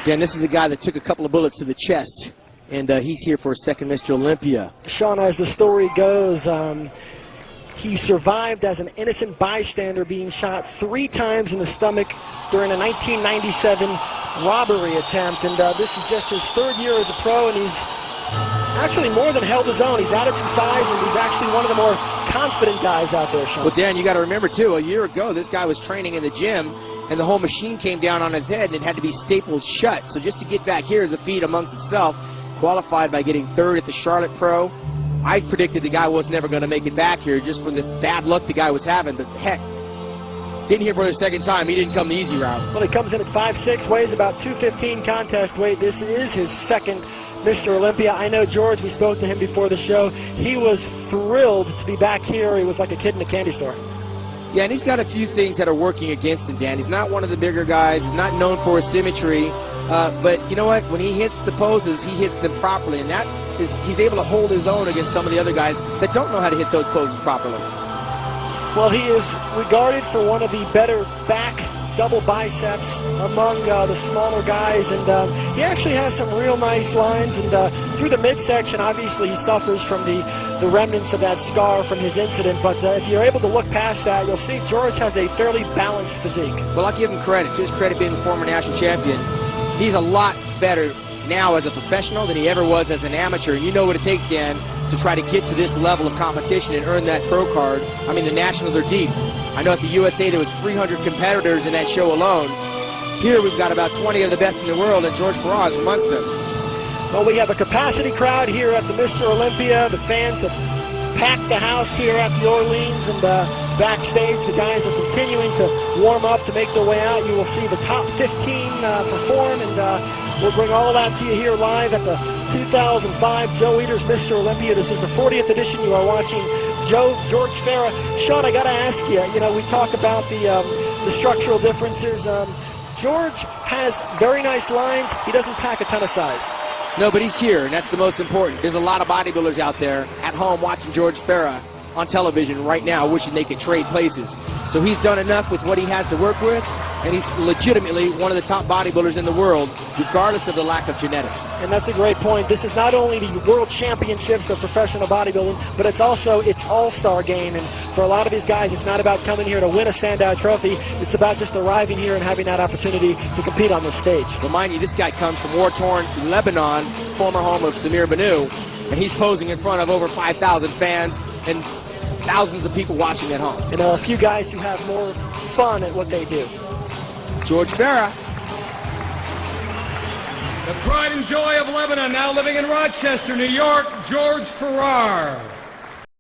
Dan, this is the guy that took a couple of bullets to the chest, and he's here for a second Mr. Olympia. Sean, as the story goes, he survived as an innocent bystander being shot 3 times in the stomach during a 1997 robbery attempt, and this is just his 3rd year as a pro, and he's actually more than held his own. He's added some size, and he's actually one of the more confident guys out there, Sean. Well, Dan, you got to remember, too, a year ago, this guy was training in the gym, and the whole machine came down on his head, and it had to be stapled shut. So just to get back here is a feat amongst itself. Qualified by getting 3rd at the Charlotte Pro. I predicted the guy was never going to make it back here just for the bad luck the guy was having, but heck, getting here for the 2nd time, he didn't come the easy route. Well, he comes in at 5'6", weighs about 215 contest weight. This is his 2nd Mr. Olympia. I know George, we spoke to him before the show. He was thrilled to be back here. He was like a kid in a candy store. Yeah, and he's got a few things that are working against him, Dan. He's not one of the bigger guys. He's not known for his symmetry. But you know what? When he hits the poses, he hits them properly. And that is, he's able to hold his own against some of the other guys that don't know how to hit those poses properly. Well, he is regarded for one of the better back double biceps among the smaller guys, and he actually has some real nice lines, and through the midsection, obviously he suffers from the remnants of that scar from his incident, but if you're able to look past that, you'll see George has a fairly balanced physique. Well, I'll give him credit. To his credit, being the former national champion, he's a lot better now as a professional than he ever was as an amateur. You know what it takes, Dan, to try to get to this level of competition and earn that pro card. I mean, the nationals are deep. I know at the USA there was 300 competitors in that show alone. Here we've got about 20 of the best in the world, and George Farah is amongst them. Well, we have a capacity crowd here at the Mr. Olympia. The fans have packed the house here at the Orleans, and backstage the guys are continuing to warm up to make their way out. You will see the top 15 perform, and we'll bring all that to you here live at the 2005 Joe Eaters Mr. Olympia. This is the 40th edition. You are watching George Farah. Sean, I got to ask you, we talk about the structural differences. George has very nice lines. He doesn't pack a ton of size. No, but he's here, and that's the most important. There's a lot of bodybuilders out there at home watching George Farah on television right now wishing they could trade places. So he's done enough with what he has to work with, and he's legitimately one of the top bodybuilders in the world, regardless of the lack of genetics. And that's a great point. This is not only the World Championships of professional bodybuilding, but it's also its all-star game. And for a lot of these guys, it's not about coming here to win a standout trophy. It's about just arriving here and having that opportunity to compete on the stage. Remind you, this guy comes from war-torn Lebanon, former home of Samir Banu, and he's posing in front of over 5,000 fans and thousands of people watching at home. And a few guys who have more fun at what they do. George Farah. The pride and joy of Lebanon, now living in Rochester, New York, George Farah.